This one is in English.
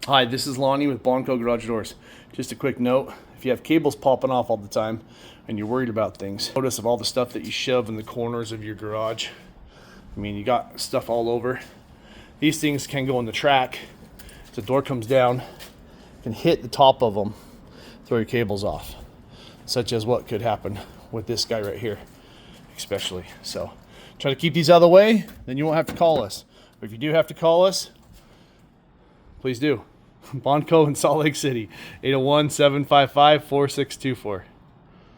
Hi, this is Lonnie with Bonco Garage Doors. Just a quick note, if you have cables popping off all the time and you're worried about things, notice of all the stuff that you shove in the corners of your garage. I mean, you got stuff all over. These things can go in the track. If the door comes down, can hit the top of them, throw your cables off, such as what could happen with this guy right here, especially. So try to keep these out of the way, then you won't have to call us. But if you do have to call us, please do. Bonco in Salt Lake City, 801-755-4624.